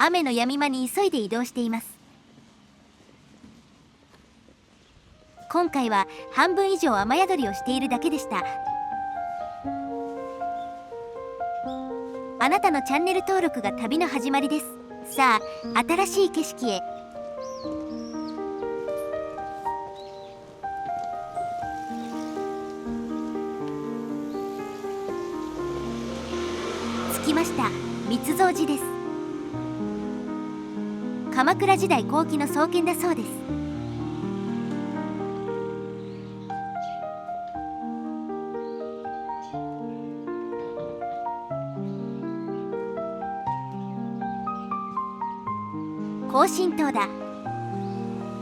雨の止み間に急いで移動しています。今回は半分以上雨宿りをしているだけでした。あなたのチャンネル登録が旅の始まりです。さあ、新しい景色へ。着きました。密造寺です。鎌倉時代後期の創建だそうです。庚申島だ。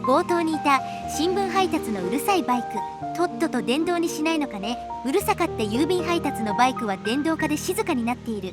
冒頭にいた新聞配達のうるさいバイク、とっとと電動にしないのかね。うるさかった郵便配達のバイクは電動化で静かになっている。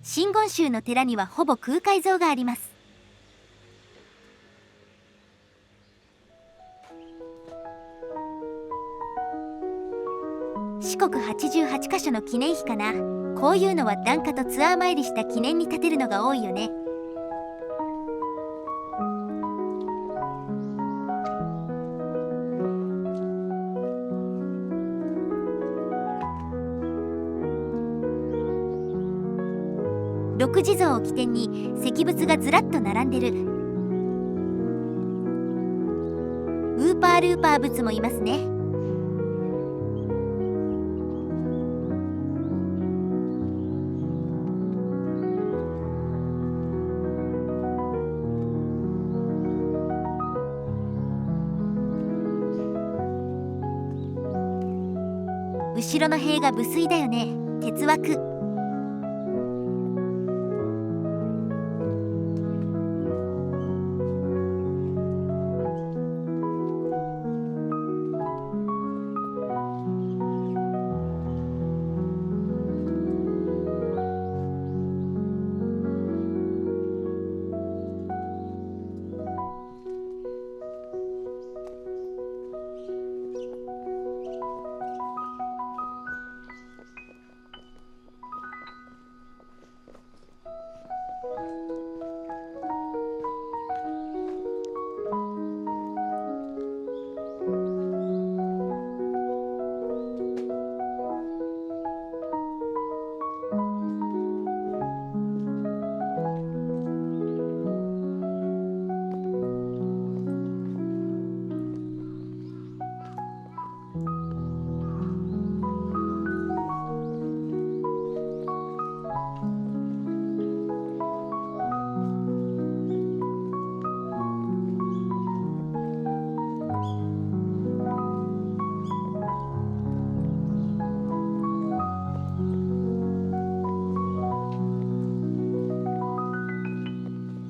真言宗の寺にはほぼ空海像があります。四国88カ所の記念碑かな。こういうのは檀家とツアー参りした記念に建てるのが多いよね。六地蔵を起点に石仏がずらっと並んでる。ウーパールーパー仏もいますね。後ろの塀が無水だよね。鉄枠。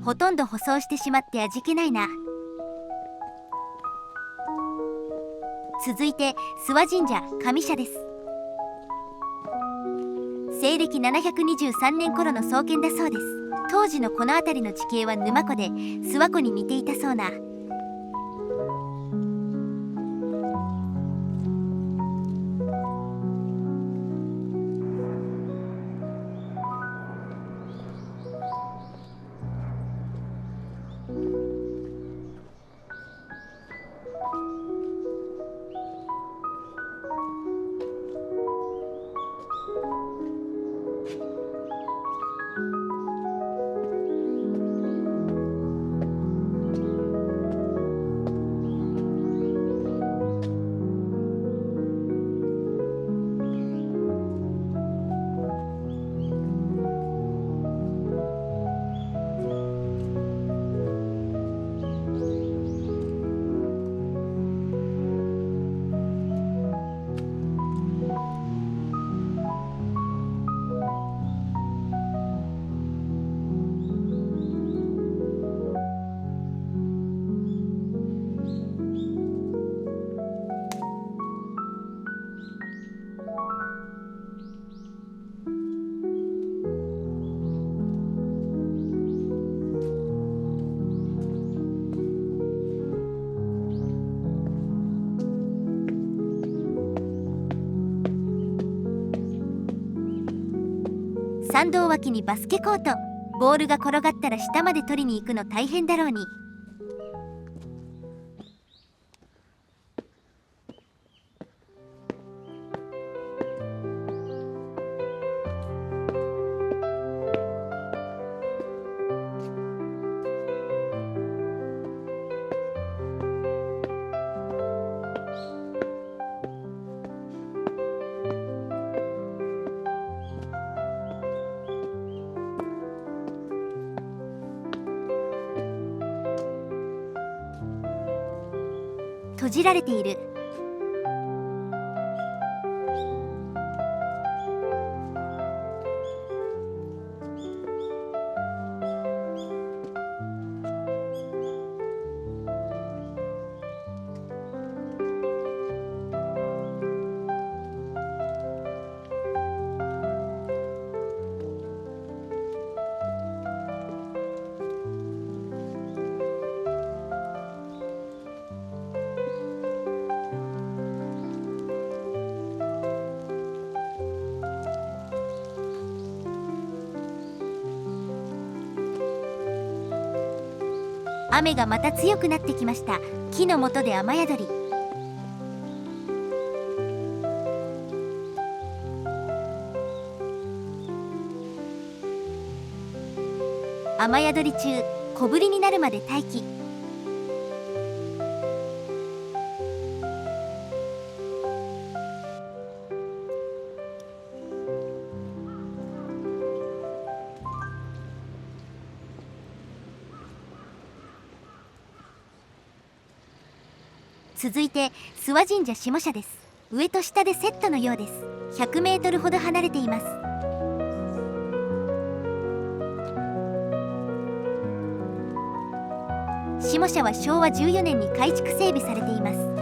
ほとんど舗装してしまって味気ないな。続いて諏訪神社上社です。西暦723年頃の創建だそうです。当時のこの辺りの地形は沼湖で諏訪湖に似ていたそうな。参道脇にバスケコート。ボールが転がったら下まで取りに行くの大変だろうに。閉じられている。雨がまた強くなってきました。木の下で雨宿り。雨宿り中、小降りになるまで待機。続いて諏訪神社下社です。上と下でセットのようです。100メートルほど離れています。下社は昭和14年に改築整備されています。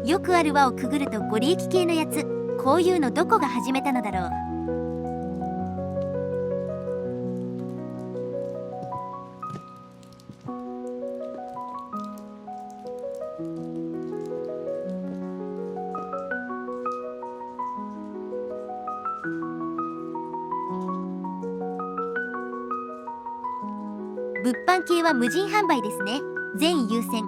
よくある輪をくぐるとご利益系のやつ。こういうのどこが始めたのだろう。物販系は無人販売ですね。全優先。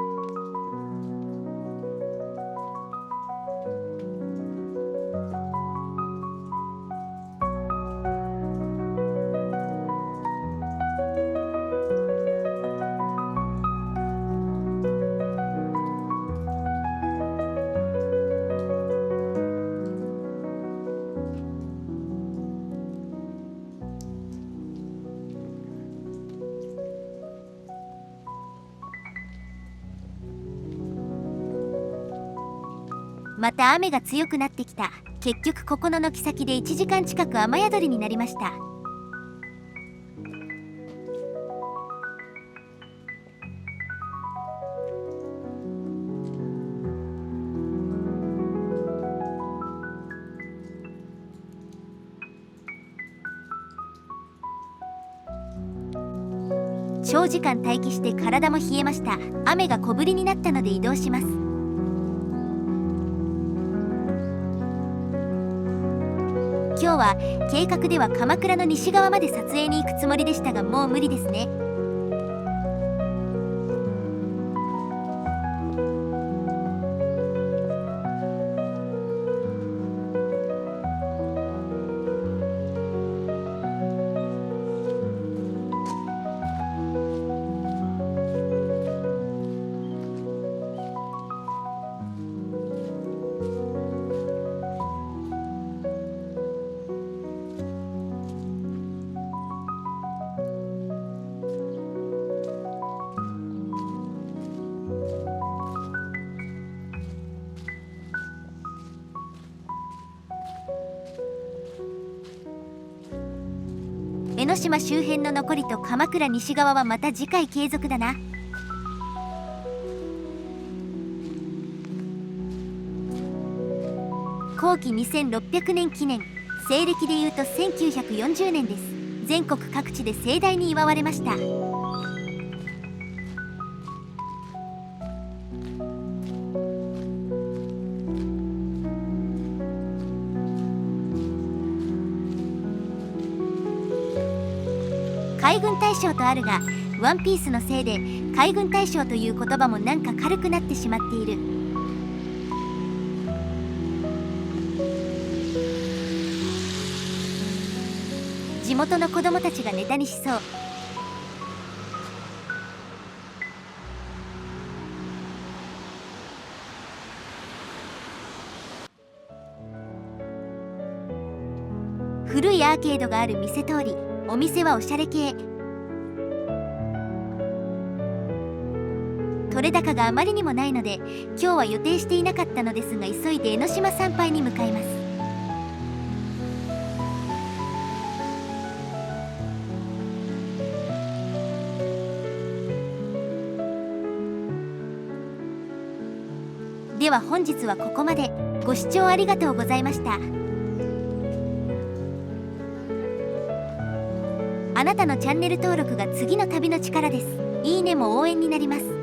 また雨が強くなってきた。結局ここの軒先で1時間近く雨宿りになりました。長時間待機して体も冷えました。雨が小降りになったので移動します。今日は計画では鎌倉の西側まで撮影に行くつもりでしたが、もう無理ですね。江ノ島周辺の残りと鎌倉西側はまた次回継続だな。後期2600年記念、西暦でいうと1940年です。全国各地で盛大に祝われました。海軍大将とあるが、ワンピースのせいで海軍大将という言葉もなんか軽くなってしまっている。地元の子供たちがネタにしそう。古いアーケードがある店通り、お店はおしゃれ系。取れ高があまりにもないので今日は予定していなかったのですが、急いで江ノ島参拝に向かいます。では本日はここまで。ご視聴ありがとうございました。あなたのチャンネル登録が次の旅の力です。いいねも応援になります。